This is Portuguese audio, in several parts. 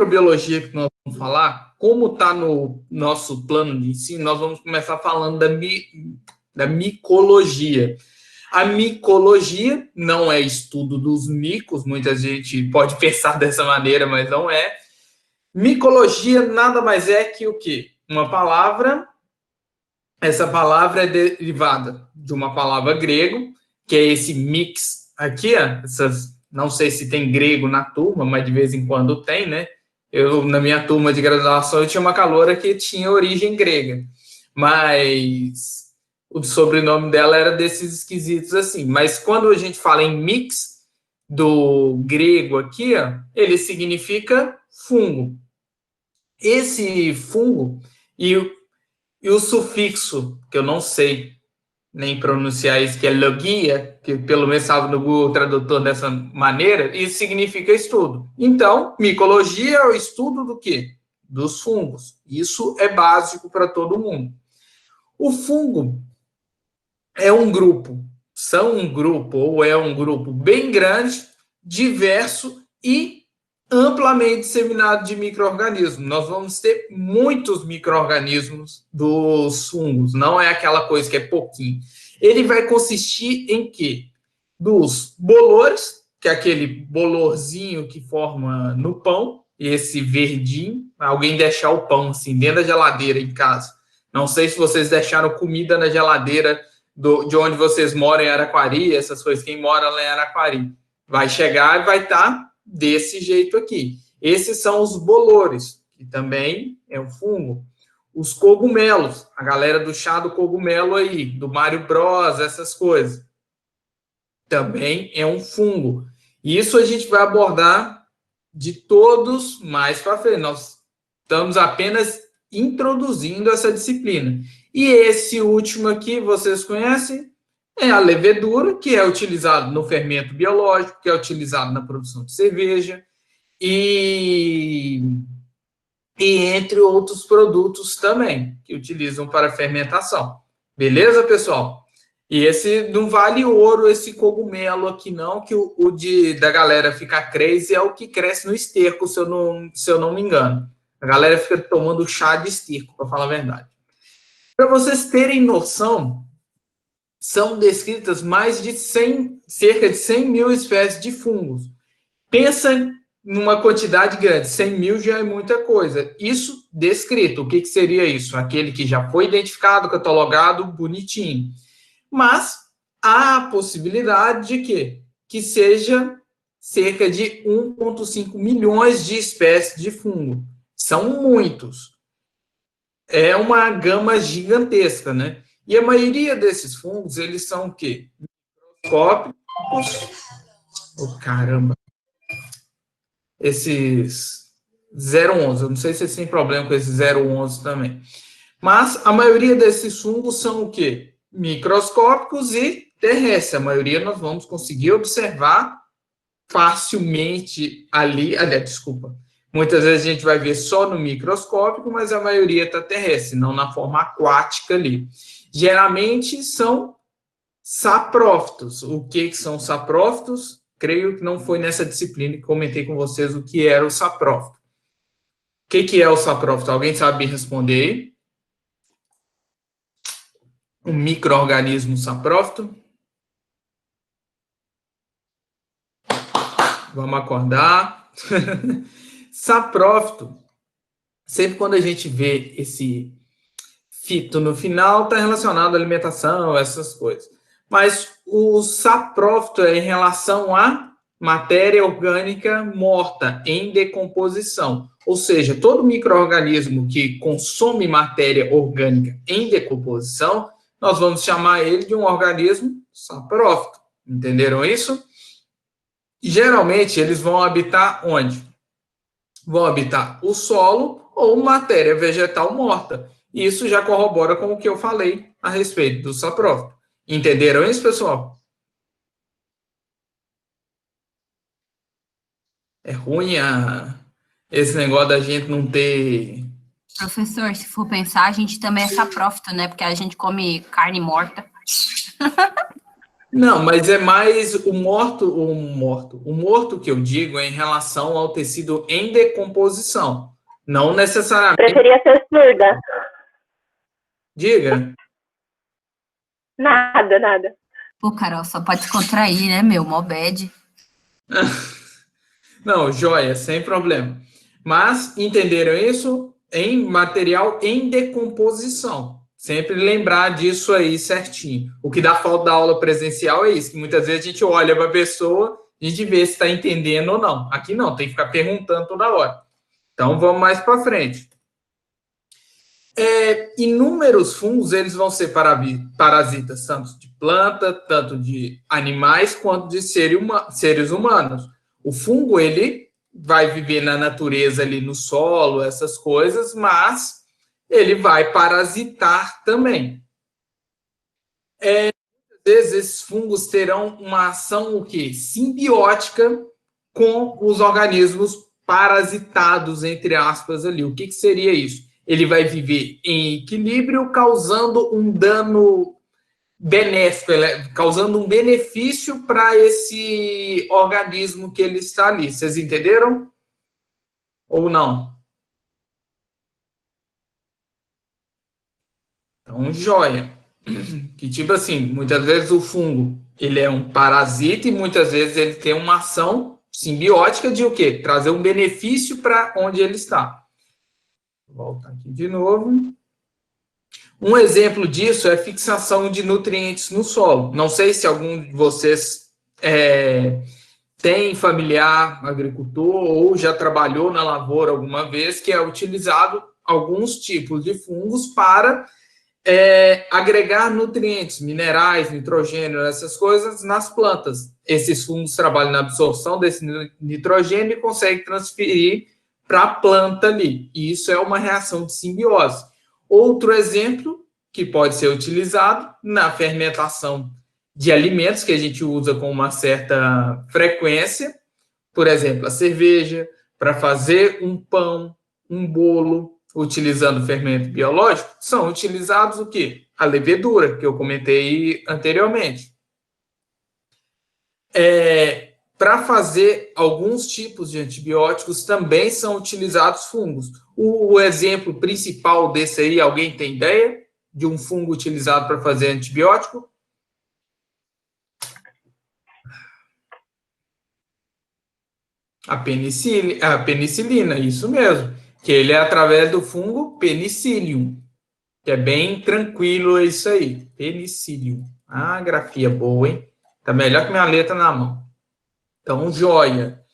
microbiologia que nós vamos falar, como está no nosso plano de ensino, nós vamos começar falando da micologia. A micologia não é estudo dos micos, muita gente pode pensar dessa maneira, mas não é. Micologia nada mais é que o quê? Uma palavra, essa palavra é derivada de uma palavra grego, que é esse mix aqui, ó, não sei se tem grego na turma, mas de vez em quando tem, né? Na minha turma de graduação, eu tinha uma caloura que tinha origem grega, mas o sobrenome dela era desses esquisitos assim. Mas quando a gente fala em mix do grego aqui, ó, ele significa fungo. Esse fungo e o sufixo, que eu não sei nem pronunciar isso, que é logia, que pelo menos estava no Google Tradutor dessa maneira, isso significa estudo. Então, micologia é o estudo do quê? Dos fungos. Isso é básico para todo mundo. O fungo é um grupo, ou é um grupo bem grande, diverso e amplamente disseminado de micro-organismos. Nós vamos ter muitos micro-organismos dos fungos, não é aquela coisa que é pouquinho. Ele vai consistir em quê? Dos bolores, que é aquele bolorzinho que forma no pão, esse verdinho, alguém deixar o pão assim dentro da geladeira em casa. Não sei se vocês deixaram comida na geladeira de onde vocês moram em Araquari, essas coisas, quem mora lá em Araquari. Vai chegar e vai estar desse jeito aqui. Esses são os bolores, que também é um fungo. Os cogumelos, a galera do chá do cogumelo aí, do Mario Bros, essas coisas, também é um fungo. Isso a gente vai abordar de todos mais para frente. Nós estamos apenas introduzindo essa disciplina. E esse último aqui, vocês conhecem? É a levedura, que é utilizado no fermento biológico, que é utilizado na produção de cerveja, e entre outros produtos também, que utilizam para fermentação. Beleza, pessoal? E esse não vale ouro, esse cogumelo aqui não, que da galera ficar crazy é o que cresce no esterco, se eu não me engano. A galera fica tomando chá de esterco, para falar a verdade. Para vocês terem noção, são descritas cerca de 100 mil espécies de fungos. Pensa numa quantidade grande, 100 mil já é muita coisa. Isso descrito, o que seria isso? Aquele que já foi identificado, catalogado, bonitinho. Mas há a possibilidade de que seja cerca de 1,5 milhões de espécies de fungo. São muitos. É uma gama gigantesca, né? E a maioria desses fungos, eles são o quê? Microscópicos. Oh, caramba. Esses 011, eu não sei se vocês têm problema com esses 011 também. Mas a maioria desses fungos são o quê? Microscópicos e terrestres. A maioria nós vamos conseguir observar facilmente ali. Desculpa. Muitas vezes a gente vai ver só no microscópico, mas a maioria está terrestre, não na forma aquática ali. Geralmente são saprófitos. O que são saprófitos? Creio que não foi nessa disciplina que comentei com vocês o que era o saprófito. O que é o saprófito? Alguém sabe responder aí? Um micro-organismo saprófito? Vamos acordar. Saprófito, sempre quando a gente vê esse fito no final, está relacionado à alimentação, essas coisas. Mas o saprófito é em relação à matéria orgânica morta, em decomposição. Ou seja, todo micro-organismo que consome matéria orgânica em decomposição, nós vamos chamar ele de um organismo saprófito. Entenderam isso? Geralmente, eles vão habitar onde? Vão habitar o solo ou matéria vegetal morta. Isso já corrobora com o que eu falei a respeito do saprófito. Entenderam isso, pessoal? É ruim esse negócio da gente não ter... Professor, se for pensar, a gente também é saprófito, né? Porque a gente come carne morta. Não, mas é mais o morto que eu digo é em relação ao tecido em decomposição. Não necessariamente. Preferia ser surda. Diga. Nada. Pô, Carol, só pode descontrair, né, meu? Mó bad. Não, joia, sem problema. Mas entenderam isso em material em decomposição. Sempre lembrar disso aí certinho. O que dá falta da aula presencial é isso, que muitas vezes a gente olha para a pessoa e a gente vê se está entendendo ou não. Aqui não, tem que ficar perguntando toda hora. Então, vamos mais para frente. Inúmeros fungos, eles vão ser parasitas, tanto de planta, tanto de animais, quanto de seres humanos. O fungo, ele vai viver na natureza, ali no solo, essas coisas, mas ele vai parasitar também. Muitas vezes, esses fungos terão uma ação, o quê? Simbiótica com os organismos parasitados, entre aspas, ali. O que seria isso? Ele vai viver em equilíbrio, causando um dano benéfico, causando um benefício para esse organismo que ele está ali. Vocês entenderam? Ou não? Então, joia. Que tipo assim, muitas vezes o fungo, ele é um parasita e muitas vezes ele tem uma ação simbiótica de o quê? Trazer um benefício para onde ele está. Vou voltar aqui de novo. Um exemplo disso é fixação de nutrientes no solo. Não sei se algum de vocês tem familiar agricultor ou já trabalhou na lavoura alguma vez, que é utilizado alguns tipos de fungos para agregar nutrientes, minerais, nitrogênio, essas coisas nas plantas. Esses fungos trabalham na absorção desse nitrogênio e conseguem transferir para a planta ali. E isso é uma reação de simbiose. Outro exemplo que pode ser utilizado na fermentação de alimentos que a gente usa com uma certa frequência, por exemplo, a cerveja, para fazer um pão, um bolo, utilizando fermento biológico, são utilizados o quê? A levedura, que eu comentei anteriormente. Para fazer alguns tipos de antibióticos também são utilizados fungos. O exemplo principal desse aí, alguém tem ideia de um fungo utilizado para fazer antibiótico? A penicilina, isso mesmo. Que ele é através do fungo Penicillium, que é bem tranquilo isso aí. Penicillium. Ah, grafia boa, hein? Tá melhor que minha letra na mão. Então, joia.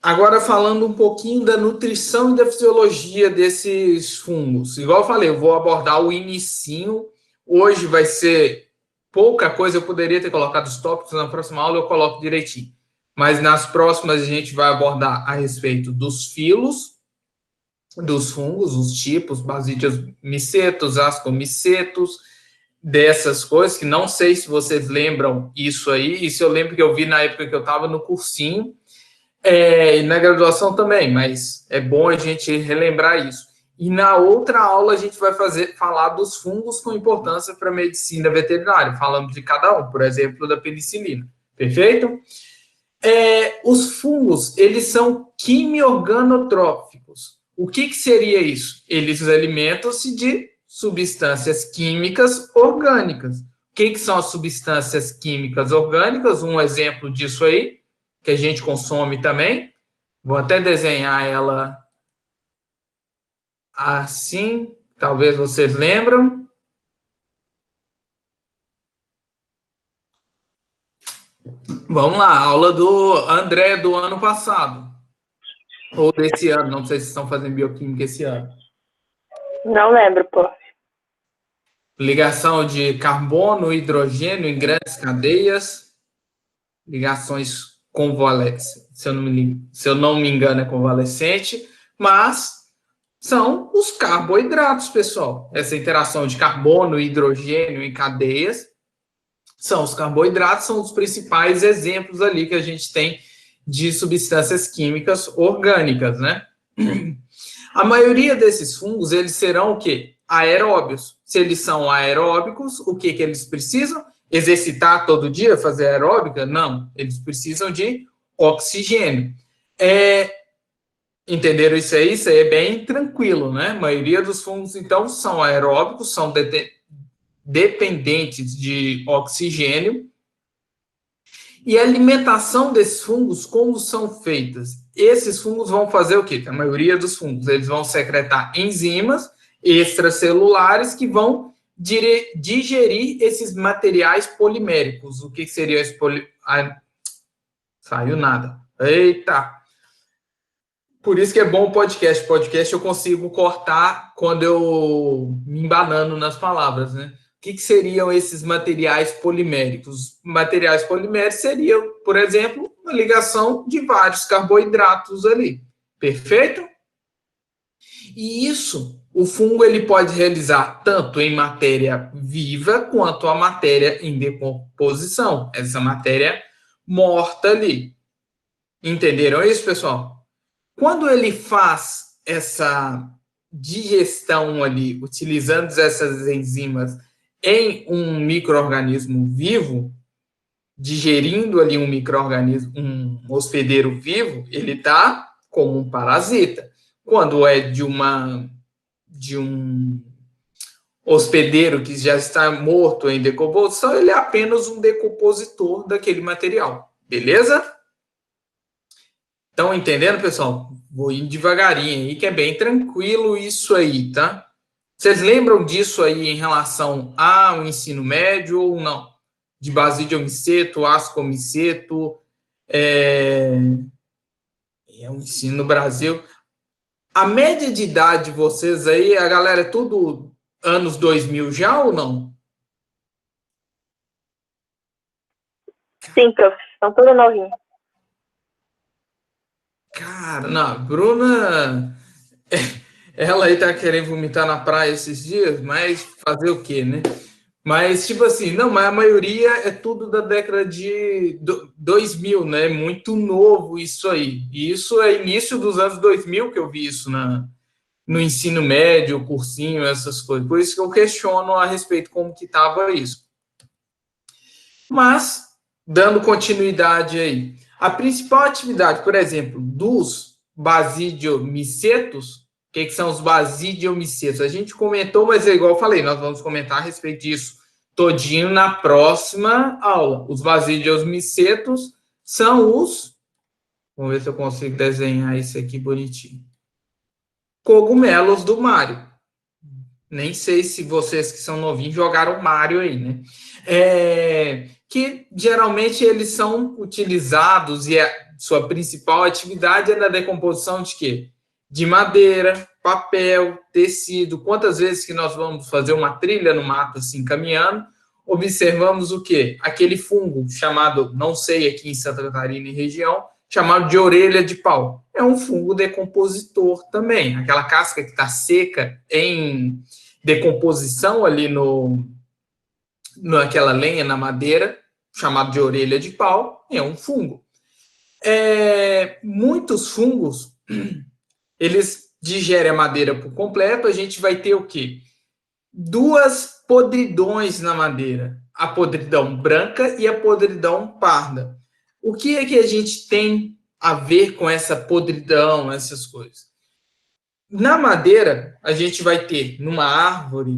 Agora, falando um pouquinho da nutrição e da fisiologia desses fungos. Igual eu falei, eu vou abordar o inicinho. Hoje vai ser pouca coisa, eu poderia ter colocado os tópicos, na próxima aula eu coloco direitinho. Mas nas próximas a gente vai abordar a respeito dos filos, dos fungos, os tipos, Basidius micetus, ascomicetus, dessas coisas, que não sei se vocês lembram isso aí, isso eu lembro que eu vi na época que eu estava no cursinho, e na graduação também, mas é bom a gente relembrar isso. E na outra aula a gente vai falar dos fungos com importância para a medicina veterinária, falando de cada um, por exemplo, da penicilina. Perfeito? Os fungos, eles são quimiorganotróficos. O que seria isso? Eles alimentam-se de substâncias químicas orgânicas. O que são as substâncias químicas orgânicas? Um exemplo disso aí, que a gente consome também. Vou até desenhar ela assim, talvez vocês lembram. Vamos lá, aula do André do ano passado. Ou desse ano, não sei se estão fazendo bioquímica esse ano. Não lembro, pô. Ligação de carbono e hidrogênio em grandes cadeias. Ligações convalescentes. Se eu não me engano, é convalescente. Mas são os carboidratos, pessoal. Essa interação de carbono e hidrogênio em cadeias são os carboidratos, são os principais exemplos ali que a gente tem de substâncias químicas orgânicas, né? A maioria desses fungos, eles serão o quê? Aeróbios. Se eles são aeróbicos, o que eles precisam? exercitar todo dia, fazer aeróbica? Não, eles precisam de oxigênio. Entenderam isso aí? Isso aí é bem tranquilo, né? A maioria dos fungos, então, são aeróbicos, são dependentes de oxigênio. E a alimentação desses fungos, como são feitas? Esses fungos vão fazer o quê? A maioria dos fungos, eles vão secretar enzimas extracelulares que vão digerir esses materiais poliméricos. O que seria esse saiu nada. Eita! Por isso que é bom o podcast. Podcast eu consigo cortar quando eu me embanando nas palavras, né? O que seriam esses materiais poliméricos? Materiais poliméricos seriam, por exemplo, uma ligação de vários carboidratos ali. Perfeito? E isso, o fungo ele pode realizar tanto em matéria viva quanto a matéria em decomposição. Essa matéria morta ali. Entenderam isso, pessoal? Quando ele faz essa digestão ali, utilizando essas enzimas em um micro-organismo vivo, digerindo ali um micro-organismo, um hospedeiro vivo, ele está como um parasita. Quando é de um hospedeiro que já está morto em decomposição, ele é apenas um decompositor daquele material. Beleza? Estão entendendo, pessoal? Vou indo devagarinho aí, que é bem tranquilo isso aí, tá? Vocês lembram disso aí em relação ao ensino médio ou não? De basidiomiceto, ascomiceto, o ensino no Brasil. A média de idade de vocês aí, a galera é tudo anos 2000 já ou não? Sim, prof. Estão todos novinhos. Cara, não, a Bruna, ela aí tá querendo vomitar na praia esses dias, mas fazer o quê, né? Mas, tipo assim, não, mas a maioria é tudo da década de 2000, né? Muito novo isso aí. E isso é início dos anos 2000 que eu vi isso no ensino médio, cursinho, essas coisas. Por isso que eu questiono a respeito como que estava isso. Mas, dando continuidade aí, a principal atividade, por exemplo, dos basidiomicetos, o que são os basidiomicetos? A gente comentou, mas é igual eu falei, nós vamos comentar a respeito disso todinho na próxima aula. Os basidiomicetos são os... Vamos ver se eu consigo desenhar isso aqui bonitinho. Cogumelos do Mario. Nem sei se vocês que são novinhos jogaram Mario aí, né? Que geralmente eles são utilizados e a sua principal atividade é na decomposição de quê? De madeira, papel, tecido. Quantas vezes que nós vamos fazer uma trilha no mato assim, caminhando, observamos o quê? Aquele fungo chamado, não sei aqui em Santa Catarina e região, chamado de orelha de pau. É um fungo decompositor também. Aquela casca que está seca em decomposição ali naquela lenha, na madeira, chamado de orelha de pau, é um fungo. Muitos fungos, eles digerem a madeira por completo, a gente vai ter o quê? Duas podridões na madeira, a podridão branca e a podridão parda. O que é que a gente tem a ver com essa podridão, essas coisas? Na madeira, a gente vai ter, numa árvore,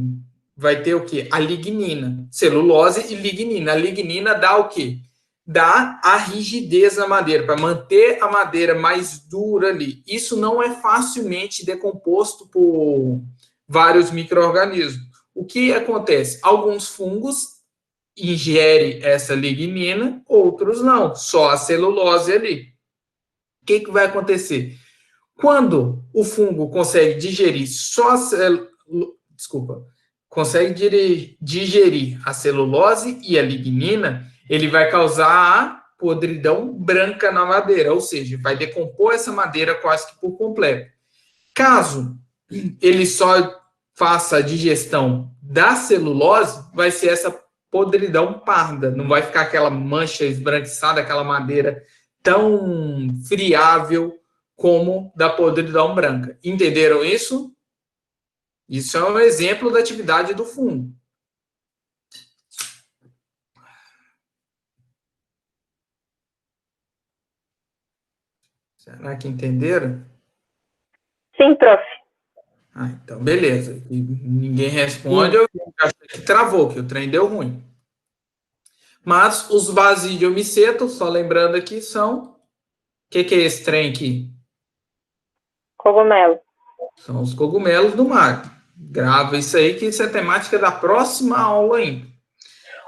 vai ter o quê? A lignina, celulose e lignina. A lignina dá o quê? Dá a rigidez na madeira, para manter a madeira mais dura ali. Isso não é facilmente decomposto por vários micro-organismos. O que acontece? Alguns fungos ingerem essa lignina, outros não, só a celulose ali. O que vai acontecer? Quando o fungo consegue digerir digerir a celulose e a lignina, ele vai causar a podridão branca na madeira, ou seja, vai decompor essa madeira quase que por completo. Caso ele só faça a digestão da celulose, vai ser essa podridão parda, não vai ficar aquela mancha esbranquiçada, aquela madeira tão friável como da podridão branca. Entenderam isso? Isso é um exemplo da atividade do fungo. Será que entenderam? Sim, prof. Ah, então beleza. E ninguém responde, eu acho que travou, que o trem deu ruim. Mas os basidiomicetos, só lembrando aqui, são... O que é esse trem aqui? Cogumelo. São os cogumelos do mar. Grava isso aí, que isso é temática da próxima aula ainda.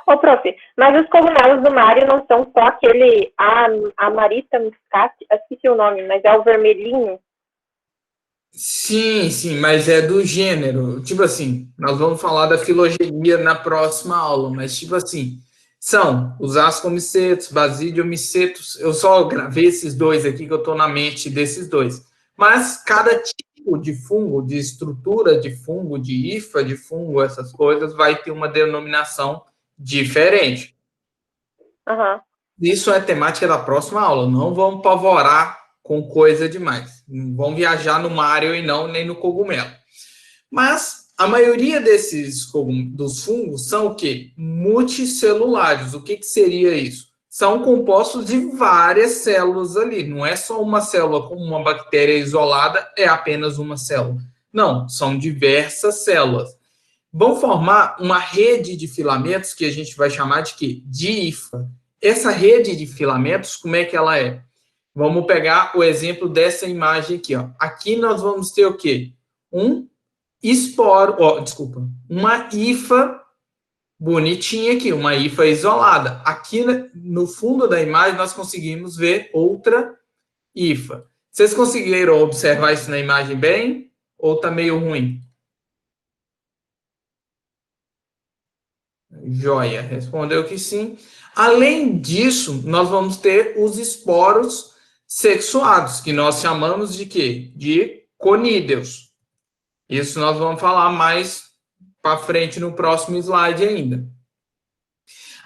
Ô, prof, mas os cogumelos do Mário não são só aquele Amarita muscati, esqueci o nome, mas é o vermelhinho? Sim, sim, mas é do gênero. Tipo assim, nós vamos falar da filogenia na próxima aula, mas tipo assim, são os ascomicetos, basidiomicetos. Eu só gravei esses dois aqui que eu estou na mente desses dois. Mas cada tipo de fungo, de estrutura de fungo, de hifa de fungo, essas coisas, vai ter uma denominação diferente. Aham. Isso é temática da próxima aula. Não vamos pavorar com coisa demais. Não vão viajar no Mario e não nem no cogumelo. Mas a maioria desses dos fungos são o quê? Multicelulares. O que seria isso? São compostos de várias células ali. Não é só uma célula como uma bactéria isolada, é apenas uma célula. Não, são diversas células. Vão formar uma rede de filamentos que a gente vai chamar de quê? De hifa. Essa rede de filamentos, como é que ela é? Vamos pegar o exemplo dessa imagem aqui, ó. Aqui nós vamos ter o quê? Um esporo, desculpa, uma hifa bonitinha aqui, uma hifa isolada. Aqui no fundo da imagem nós conseguimos ver outra hifa. Vocês conseguiram observar isso na imagem bem? Ou tá meio ruim? Joia, respondeu que sim. Além disso, nós vamos ter os esporos sexuados, que nós chamamos de quê? De conídeos. Isso nós vamos falar mais para frente no próximo slide ainda.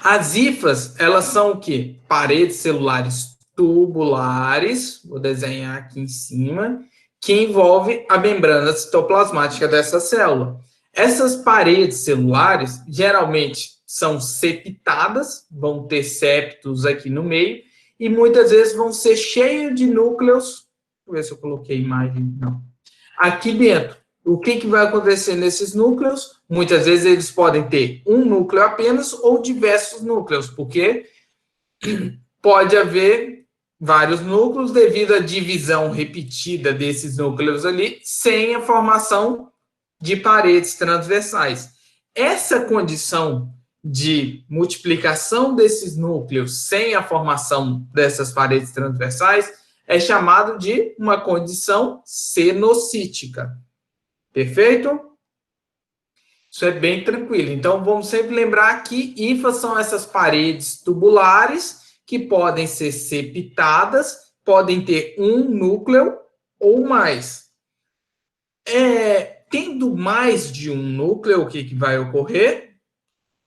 As hifas, elas são o quê? Paredes celulares tubulares, vou desenhar aqui em cima, que envolve a membrana citoplasmática dessa célula. Essas paredes celulares geralmente são septadas, vão ter septos aqui no meio, e muitas vezes vão ser cheias de núcleos. Deixa eu ver se eu coloquei imagem. Não. Aqui dentro, o que vai acontecer nesses núcleos? Muitas vezes eles podem ter um núcleo apenas ou diversos núcleos, porque pode haver vários núcleos devido à divisão repetida desses núcleos ali, sem a formação de paredes transversais. Essa condição de multiplicação desses núcleos sem a formação dessas paredes transversais é chamado de uma condição cenocítica. Perfeito? Isso é bem tranquilo. Então, vamos sempre lembrar que hifas são essas paredes tubulares que podem ser septadas, podem ter um núcleo ou mais. Tendo mais de um núcleo, o que vai ocorrer?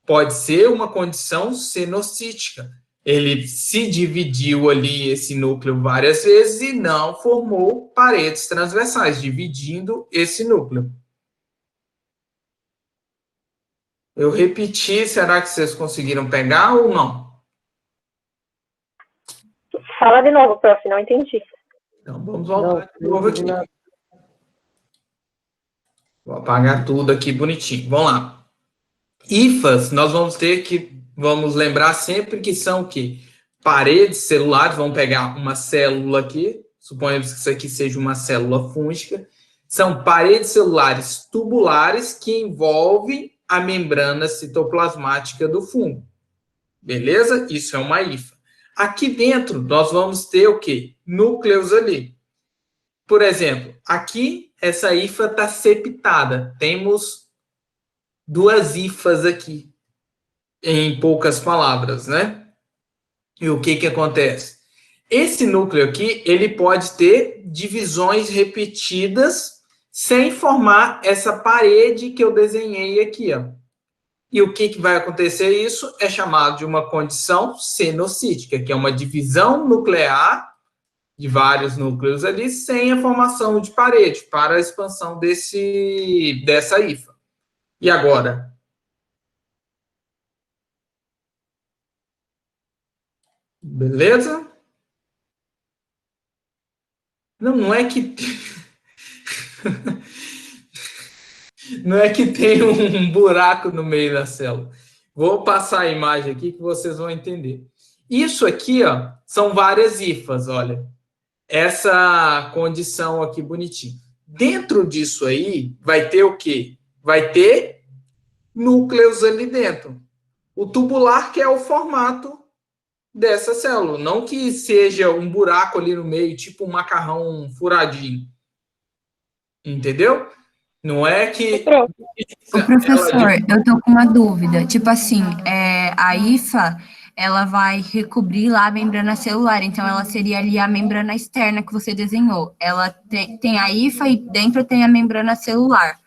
Pode ser uma condição cenocítica. Ele se dividiu ali, esse núcleo, várias vezes e não formou paredes transversais, dividindo esse núcleo. Eu repeti, será que vocês conseguiram pegar ou não? Fala de novo, prof, não entendi. Então, vamos voltar de novo aqui. Vou apagar tudo aqui bonitinho. Vamos lá. Hifas, nós vamos ter que, vamos lembrar sempre que são o quê? Paredes celulares, vamos pegar uma célula aqui, suponhamos que isso aqui seja uma célula fúngica, são paredes celulares tubulares que envolvem a membrana citoplasmática do fungo. Beleza? Isso é uma hifa. Aqui dentro, nós vamos ter o quê? Núcleos ali. Por exemplo, aqui, essa hifa está septada. Temos duas hifas aqui, em poucas palavras, né? E o que acontece? Esse núcleo aqui, ele pode ter divisões repetidas sem formar essa parede que eu desenhei aqui, ó. E o que vai acontecer isso é chamado de uma condição cenocítica, que é uma divisão nuclear de vários núcleos ali, sem a formação de parede, para a expansão dessa hifa. E agora? Beleza? Não é que... Não é que tem um buraco no meio da célula. Vou passar a imagem aqui que vocês vão entender. Isso aqui, ó, são várias hifas, olha. Essa condição aqui bonitinho. Dentro disso aí, vai ter o quê? Vai ter núcleos ali dentro. O tubular, que é o formato dessa célula. Não que seja um buraco ali no meio, tipo um macarrão furadinho. Entendeu? Não é que... Ô, professor, eu tô com uma dúvida. Tipo assim, a IFA, ela vai recobrir lá a membrana celular, então ela seria ali a membrana externa que você desenhou. Ela tem a IFA e dentro tem a membrana celular.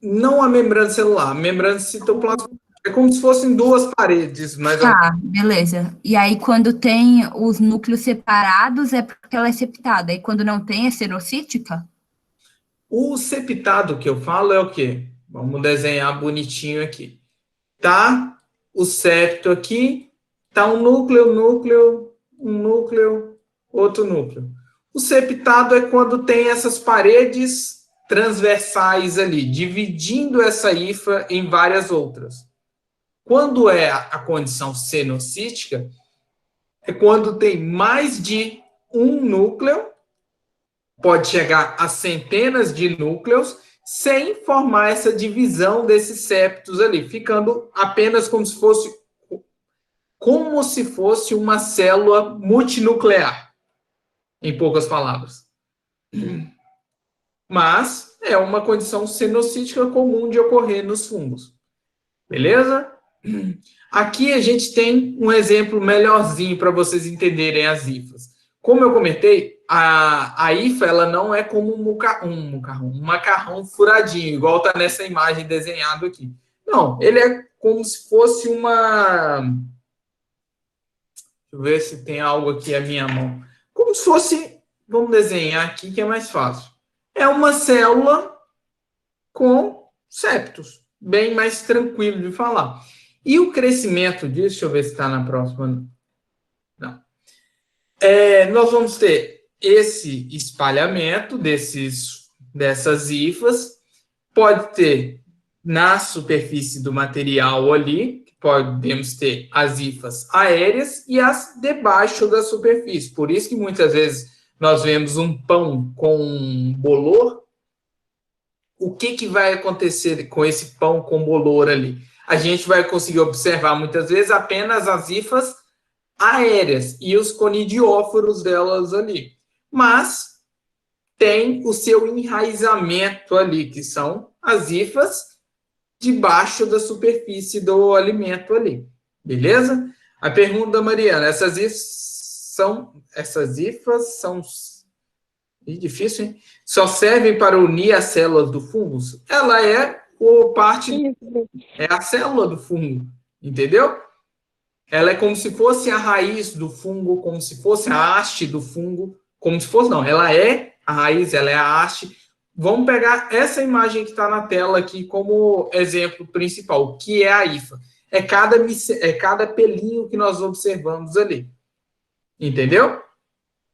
Não a membrana celular, a membrana citoplasmática. É como se fossem duas paredes, mais ou menos. Tá, beleza. E aí, quando tem os núcleos separados, é porque ela é septada. E quando não tem, é serocítica? O septado que eu falo é o quê? Vamos desenhar bonitinho aqui. Tá o septo aqui, tá um núcleo, um núcleo, outro núcleo. O septado é quando tem essas paredes transversais ali, dividindo essa hifa em várias outras. Quando é a condição senocítica, é quando tem mais de um núcleo, pode chegar a centenas de núcleos, sem formar essa divisão desses septos ali, ficando apenas como se fosse uma célula multinuclear, em poucas palavras. Mas é uma condição senocítica comum de ocorrer nos fungos. Beleza? Aqui a gente tem um exemplo melhorzinho para vocês entenderem as hifas. Como eu comentei, a hifa ela não é como um macarrão furadinho, igual está nessa imagem desenhado aqui. Não, ele é como se fosse uma... Deixa eu ver se tem algo aqui à minha mão. Como se fosse... Vamos desenhar aqui que é mais fácil. É uma célula com septos. Bem mais tranquilo de falar. E o crescimento disso, deixa eu ver se está na próxima. Não. Nós vamos ter esse espalhamento dessas hifas. Pode ter na superfície do material ali, podemos ter as hifas aéreas e as debaixo da superfície. Por isso que muitas vezes nós vemos um pão com bolor. O que vai acontecer com esse pão com bolor ali? A gente vai conseguir observar muitas vezes apenas as hifas aéreas e os conidióforos delas ali. Mas tem o seu enraizamento ali, que são as hifas debaixo da superfície do alimento ali. Beleza? A pergunta da Mariana, essas hifas são... difícil, hein? Só servem para unir as células do fungo? Ela é a célula do fungo, entendeu? Ela é como se fosse a raiz do fungo, como se fosse a haste do fungo, como se fosse, não, ela é a raiz, ela é a haste. Vamos pegar essa imagem que está na tela aqui como exemplo principal. O que é a hifa? É cada pelinho que nós observamos ali. Entendeu?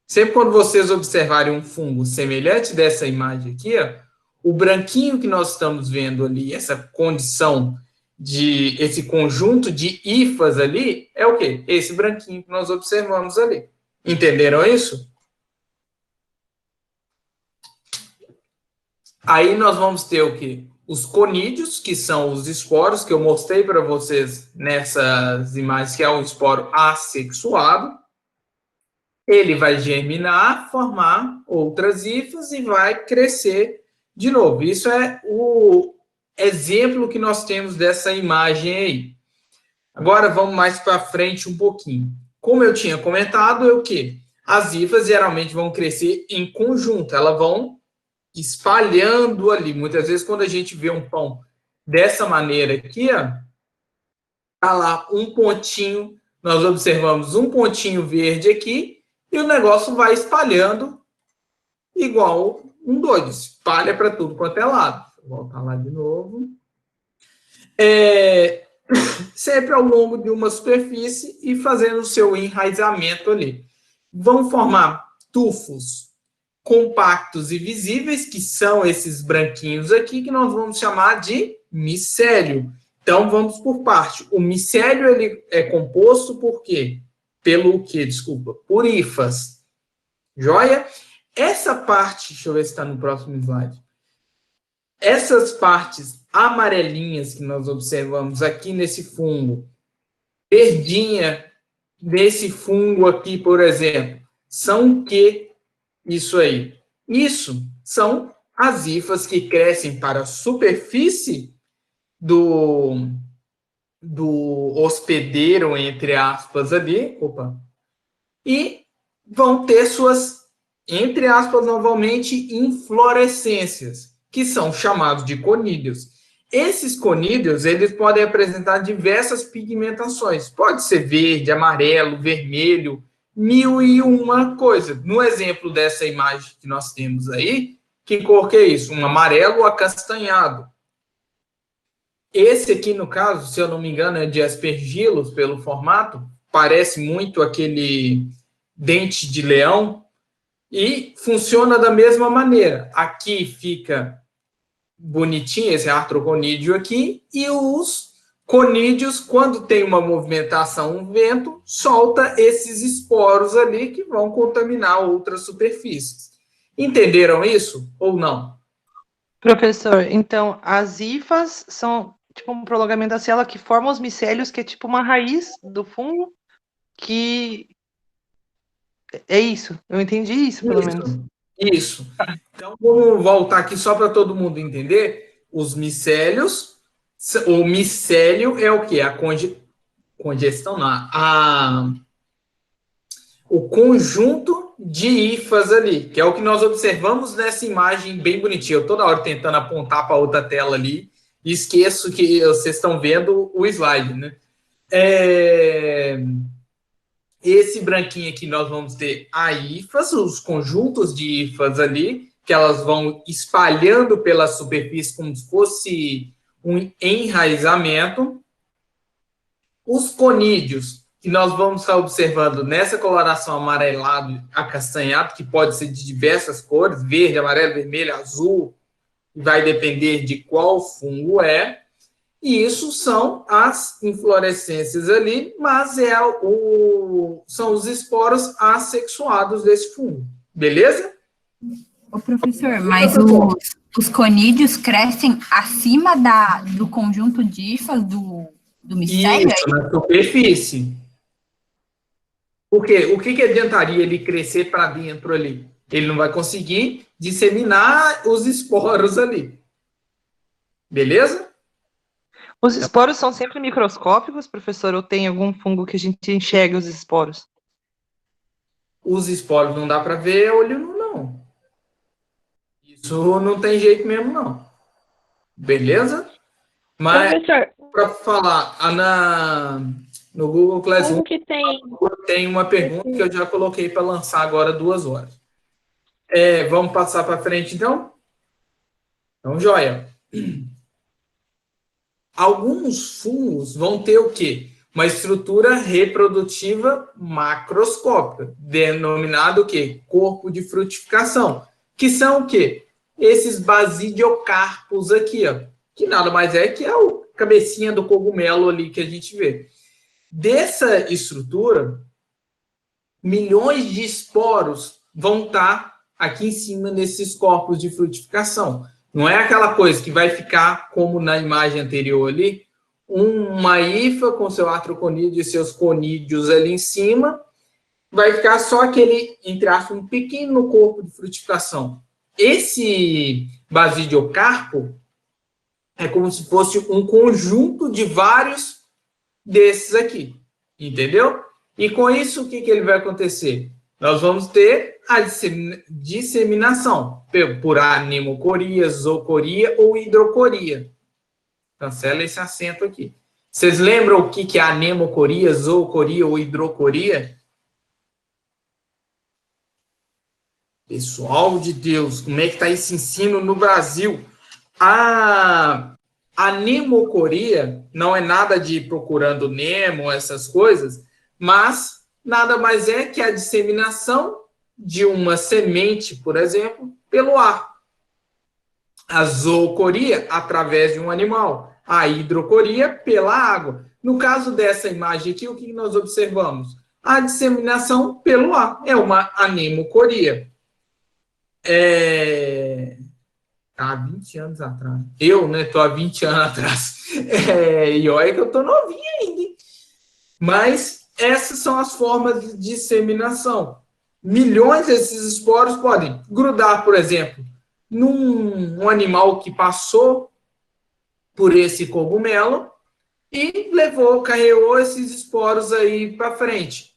Sempre quando vocês observarem um fungo semelhante dessa imagem aqui, ó, o branquinho que nós estamos vendo ali, essa condição esse conjunto de hifas ali, é o quê? Esse branquinho que nós observamos ali. Entenderam isso? Aí nós vamos ter o quê? Os conídeos, que são os esporos, que eu mostrei para vocês nessas imagens, que é um esporo assexuado. Ele vai germinar, formar outras hifas e vai crescer de novo. Isso é o exemplo que nós temos dessa imagem aí. Agora vamos mais para frente um pouquinho. Como eu tinha comentado, é o quê? As hifas geralmente vão crescer em conjunto, elas vão espalhando ali. Muitas vezes, quando a gente vê um pão dessa maneira aqui, ó, tá lá um pontinho, nós observamos um pontinho verde aqui, e o negócio vai espalhando igual um doido, espalha para tudo quanto é lado. Vou voltar lá de novo. Sempre ao longo de uma superfície e fazendo o seu enraizamento ali. Vão formar tufos compactos e visíveis, que são esses branquinhos aqui, que nós vamos chamar de micélio. Então, vamos por parte. O micélio ele é composto por quê? Pelo quê? Desculpa. Por hifas. Joia? Essa parte, deixa eu ver se está no próximo slide. Essas partes amarelinhas que nós observamos aqui nesse fungo, verdinha nesse fungo aqui, por exemplo, são o que isso aí? Isso são as hifas que crescem para a superfície do hospedeiro, entre aspas, ali, e vão ter suas, entre aspas, novamente, inflorescências, que são chamados de conídeos. Esses conídeos, eles podem apresentar diversas pigmentações. Pode ser verde, amarelo, vermelho, 1001 coisa. No exemplo dessa imagem que nós temos aí, que cor que é isso? Um amarelo acastanhado. Esse aqui, no caso, se eu não me engano, é de aspergillus, pelo formato, parece muito aquele dente de leão, e funciona da mesma maneira. Aqui fica bonitinho esse artroconídeo aqui, e os conídeos, quando tem uma movimentação, um vento, solta esses esporos ali que vão contaminar outras superfícies. Entenderam isso ou não? Professor, então as hifas são tipo um prolongamento da célula que forma os micélios, que é tipo uma raiz do fungo, que é isso. Eu entendi isso, pelo menos. Isso. Então, vamos voltar aqui só para todo mundo entender. Os micélios, o micélio é o quê? A congestão, não. O conjunto de hifas ali, que é o que nós observamos nessa imagem bem bonitinha. Eu toda hora tentando apontar para outra tela ali, e esqueço que vocês estão vendo o slide, né? Esse branquinho aqui nós vamos ter a hifas, os conjuntos de hifas ali, que elas vão espalhando pela superfície como se fosse um enraizamento. Os conídeos, que nós vamos estar observando nessa coloração amarelado, acastanhado, que pode ser de diversas cores, verde, amarelo, vermelho, azul, vai depender de qual fungo é. E isso são as inflorescências ali, mas são os esporos assexuados desse fungo. Beleza? Ô, professor, mas os conídeos crescem acima do conjunto de hifas do micélio? Isso, na superfície. Por quê? O que adiantaria ele crescer para dentro ali? Ele não vai conseguir disseminar os esporos ali. Beleza? Os esporos são sempre microscópicos, professor, ou tem algum fungo que a gente enxerga os esporos? Os esporos não dá para ver olho nu, não. Isso não tem jeito mesmo, não. Beleza? Mas, para falar, no Google Classroom que tem uma pergunta que eu já coloquei para lançar agora 2 horas. Vamos passar para frente, então? Então, joia. Alguns fungos vão ter o quê? Uma estrutura reprodutiva macroscópica, denominado o quê? Corpo de frutificação. Que são o quê? Esses basidiocarpos aqui, ó, que nada mais é que a cabecinha do cogumelo ali que a gente vê. Dessa estrutura, milhões de esporos vão estar aqui em cima desses corpos de frutificação. Não é aquela coisa que vai ficar como na imagem anterior ali, uma hifa com seu artroconídeo e seus conídeos ali em cima, vai ficar só aquele, entre aspas, um pequeno corpo de frutificação. Esse basidiocarpo é como se fosse um conjunto de vários desses aqui, entendeu? E com isso, o que ele vai acontecer? Nós vamos ter a disseminação por anemocoria, zoocoria ou hidrocoria. Cancela esse acento aqui. Vocês lembram o que é anemocoria, zoocoria ou hidrocoria? Pessoal de Deus, como é que está esse ensino no Brasil? A anemocoria não é nada de procurando Nemo, essas coisas, mas nada mais é que a disseminação de uma semente, por exemplo, pelo ar. A zoocoria, através de um animal. A hidrocoria, pela água. No caso dessa imagem aqui, o que nós observamos? A disseminação pelo ar. É uma anemocoria. Há 20 anos atrás. Eu, né, tô há 20 anos atrás. E olha que eu tô novinho ainda. Hein? Mas essas são as formas de disseminação. Milhões desses esporos podem grudar, por exemplo, num animal que passou por esse cogumelo e carregou esses esporos aí para frente.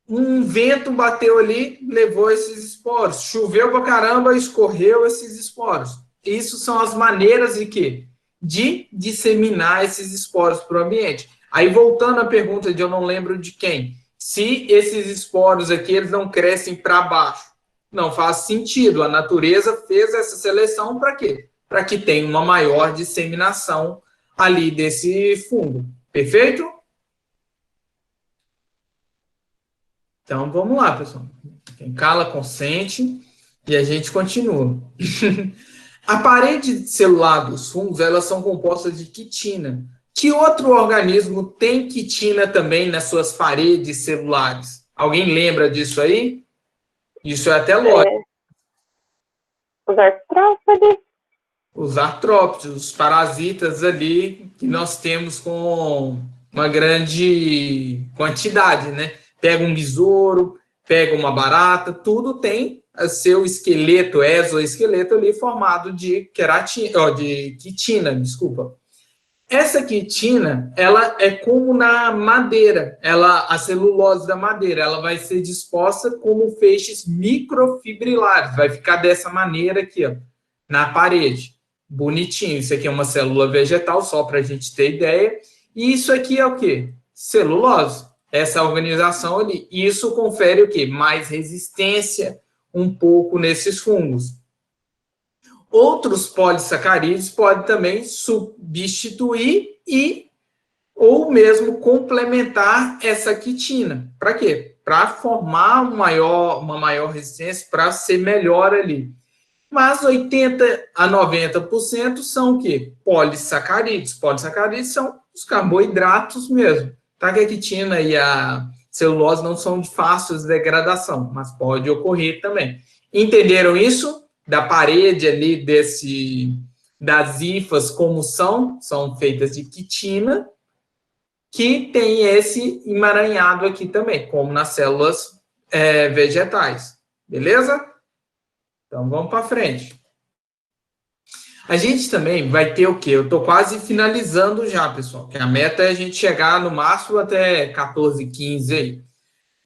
Um vento bateu ali, levou esses esporos. Choveu pra caramba, escorreu esses esporos. Isso são as maneiras de quê? De disseminar esses esporos para o ambiente. Aí, voltando à pergunta de eu não lembro de quem, se esses esporos aqui eles não crescem para baixo, não faz sentido. A natureza fez essa seleção para quê? Para que tenha uma maior disseminação ali desse fungo. Perfeito? Então, vamos lá, pessoal. Quem cala, consente. E a gente continua. A parede celular dos fungos, elas são compostas de quitina. Que outro organismo tem quitina também nas suas paredes celulares? Alguém lembra disso aí? Isso é até lógico. Os artrópodes. Os artrópodes, os parasitas ali que nós temos com uma grande quantidade, né? Pega um besouro, pega uma barata, tudo tem seu esqueleto, exoesqueleto ali formado de quitina, desculpa. Essa quitina, ela é como na madeira, a celulose da madeira, ela vai ser disposta como feixes microfibrilares, vai ficar dessa maneira aqui, ó, na parede. Bonitinho, isso aqui é uma célula vegetal, só para a gente ter ideia. E isso aqui é o quê? Celulose. Essa organização ali. Isso confere o quê? Mais resistência um pouco nesses fungos. Outros polissacarídeos podem também substituir ou mesmo complementar essa quitina. Para quê? Para formar uma maior resistência, para ser melhor ali. Mas 80% a 90% são o quê? Polissacarídeos. Polissacarídeos são os carboidratos mesmo. Tá? Que a quitina e a celulose não são de fácil degradação, mas pode ocorrer também. Entenderam isso? Da parede ali das hifas, como são feitas de quitina, que tem esse emaranhado aqui também, como nas células vegetais. Beleza? Então, vamos para frente. A gente também vai ter o quê? Eu estou quase finalizando já, pessoal, que a meta é a gente chegar no máximo até 14, 15 aí.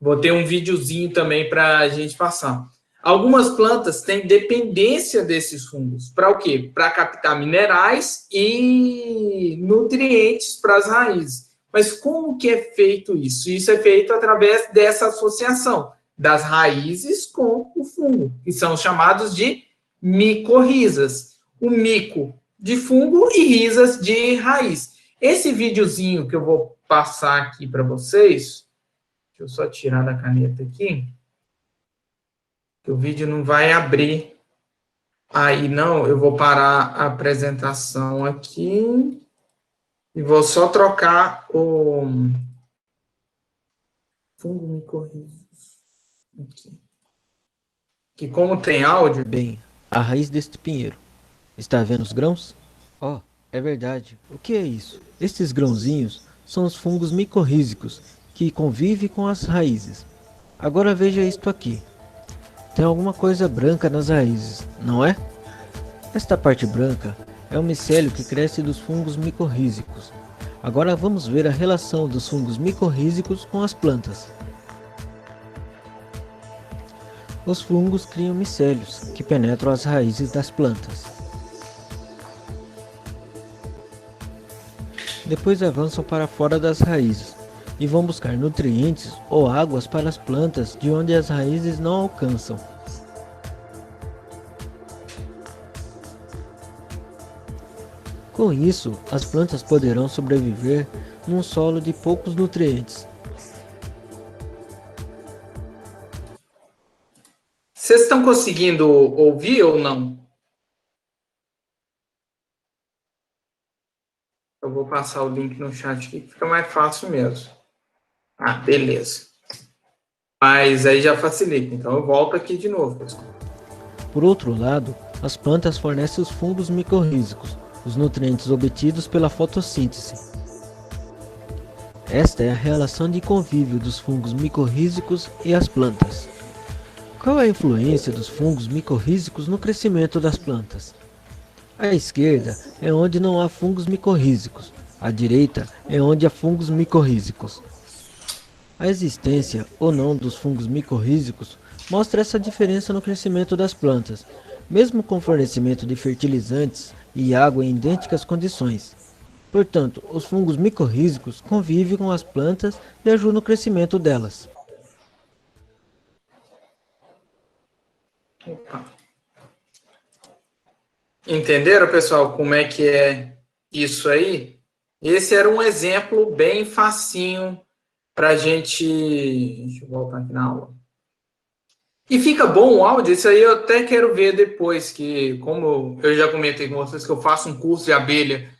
Vou ter um videozinho também para a gente passar. Algumas plantas têm dependência desses fungos. Para o quê? Para captar minerais e nutrientes para as raízes. Mas como que é feito isso? Isso é feito através dessa associação das raízes com o fungo, que são chamados de micorrizas. O mico de fungo e risas de raiz. Esse videozinho que eu vou passar aqui para vocês, deixa eu só tirar da caneta aqui, que o vídeo não vai abrir aí não, eu vou parar a apresentação aqui e vou só trocar o fungo micorrizas aqui. Que como tem áudio... Bem, a raiz deste pinheiro. Está vendo os grãos? Oh, é verdade. O que é isso? Estes grãozinhos são os fungos micorrízicos que convivem com as raízes. Agora veja isto aqui. Tem alguma coisa branca nas raízes, não é? Esta parte branca é o micélio que cresce dos fungos micorrízicos. Agora vamos ver a relação dos fungos micorrízicos com as plantas. Os fungos criam micélios que penetram as raízes das plantas. Depois avançam para fora das raízes e vão buscar nutrientes ou águas para as plantas de onde as raízes não alcançam. Com isso, as plantas poderão sobreviver num solo de poucos nutrientes. Vocês estão conseguindo ouvir ou não? Eu vou passar o link no chat aqui, que fica mais fácil mesmo. Ah, beleza. Mas aí já facilita. Então eu volto aqui de novo, pessoal. Por outro lado, as plantas fornecem os fungos micorrízicos, os nutrientes obtidos pela fotossíntese. Esta é a relação de convívio dos fungos micorrízicos e as plantas. Qual é a influência dos fungos micorrízicos no crescimento das plantas? À esquerda é onde não há fungos micorrízicos, à direita é onde há fungos micorrízicos. A existência ou não dos fungos micorrízicos mostra essa diferença no crescimento das plantas, mesmo com fornecimento de fertilizantes e água em idênticas condições. Portanto, os fungos micorrízicos convivem com as plantas e ajudam no crescimento delas. Entenderam, pessoal, como é que é isso aí? Esse era um exemplo bem facinho para a gente... Deixa eu voltar aqui na aula. E fica bom o áudio, isso aí eu até quero ver depois, que como eu já comentei com vocês que eu faço um curso de abelha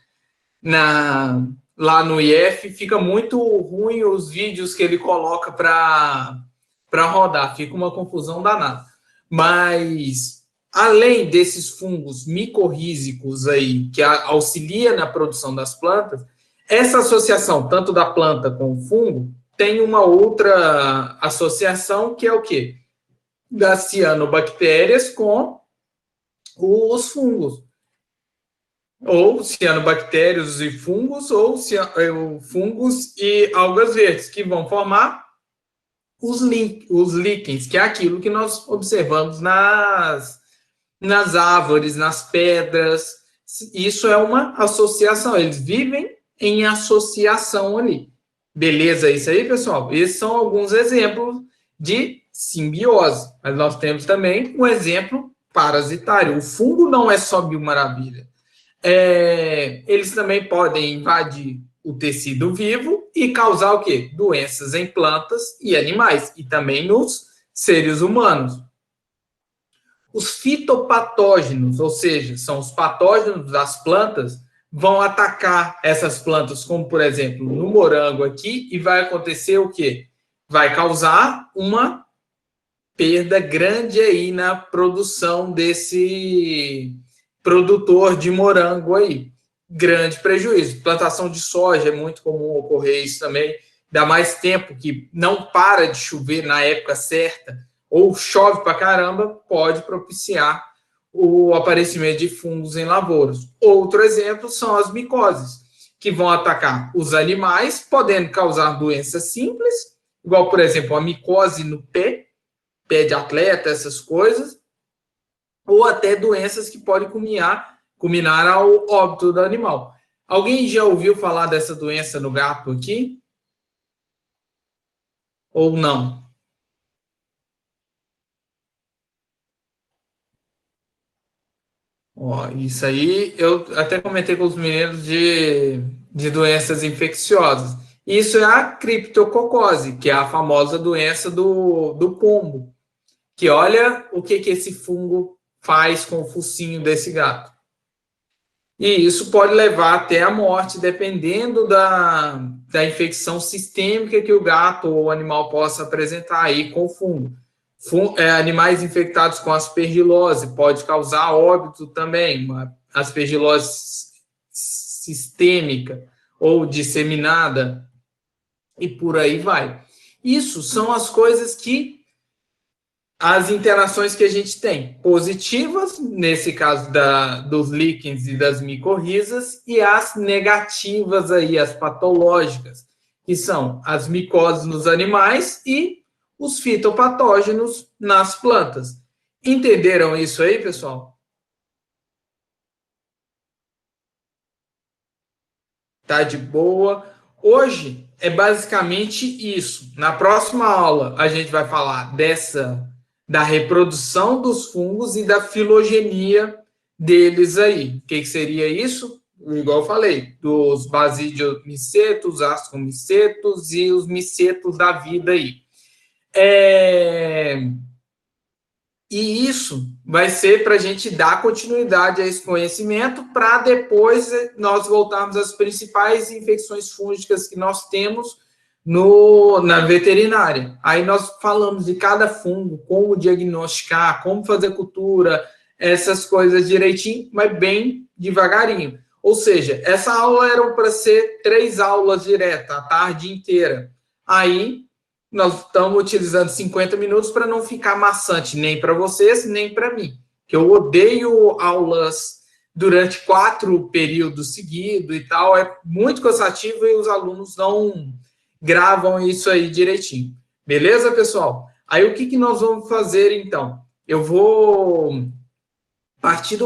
lá no IF, fica muito ruim os vídeos que ele coloca para rodar, fica uma confusão danada. Mas, além desses fungos micorrízicos aí, que auxilia na produção das plantas, essa associação, tanto da planta com o fungo, tem uma outra associação, que é o quê? Das cianobactérias com os fungos. Ou cianobactérias e fungos, ou fungos e algas verdes, que vão formar os líquens, que é aquilo que nós observamos nas árvores, nas pedras. Isso é uma associação, eles vivem em associação ali. Beleza isso aí, pessoal? Esses são alguns exemplos de simbiose, mas nós temos também um exemplo parasitário. O fungo não é só mil maravilha. Eles também podem invadir o tecido vivo e causar o quê? Doenças em plantas e animais, e também nos seres humanos. Os fitopatógenos, ou seja, são os patógenos das plantas, vão atacar essas plantas, como, por exemplo, no morango aqui, e vai acontecer o quê? Vai causar uma perda grande aí na produção desse produtor de morango aí. Grande prejuízo. Plantação de soja é muito comum ocorrer isso também. Dá mais tempo que não para de chover na época certa, ou chove pra caramba, pode propiciar o aparecimento de fungos em lavouras. Outro exemplo são as micoses, que vão atacar os animais, podendo causar doenças simples, igual, por exemplo, a micose no pé de atleta, essas coisas, ou até doenças que podem culminar ao óbito do animal. Alguém já ouviu falar dessa doença no gato aqui? Ou não? Ó, isso aí eu até comentei com os meninos de doenças infecciosas. Isso é a criptococose, que é a famosa doença do pombo. Que olha o que esse fungo faz com o focinho desse gato. E isso pode levar até a morte, dependendo da infecção sistêmica que o gato ou o animal possa apresentar aí com o fungo. Animais infectados com aspergilose pode causar óbito também, uma aspergilose sistêmica ou disseminada, e por aí vai. Isso são as coisas as interações que a gente tem, positivas, nesse caso dos líquens e das micorrizas, e as negativas aí, as patológicas, que são as micoses nos animais e os fitopatógenos nas plantas. Entenderam isso aí, pessoal? Tá de boa? Hoje é basicamente isso. Na próxima aula, a gente vai falar da reprodução dos fungos e da filogenia deles aí. O que seria isso? Igual eu falei, dos basidiomicetos, ascomicetos e os micetos da vida aí. E isso vai ser para a gente dar continuidade a esse conhecimento para depois nós voltarmos às principais infecções fúngicas que nós temos na veterinária. Aí nós falamos de cada fungo, como diagnosticar, como fazer cultura, essas coisas direitinho, mas bem devagarinho. Ou seja, essa aula era para ser 3 aulas diretas, a tarde inteira. Aí nós estamos utilizando 50 minutos para não ficar maçante nem para vocês, nem para mim. Que eu odeio aulas durante 4 períodos seguidos e tal. É muito cansativo e os alunos não gravam isso aí direitinho. Beleza, pessoal? Aí o que nós vamos fazer, então? Eu vou partir do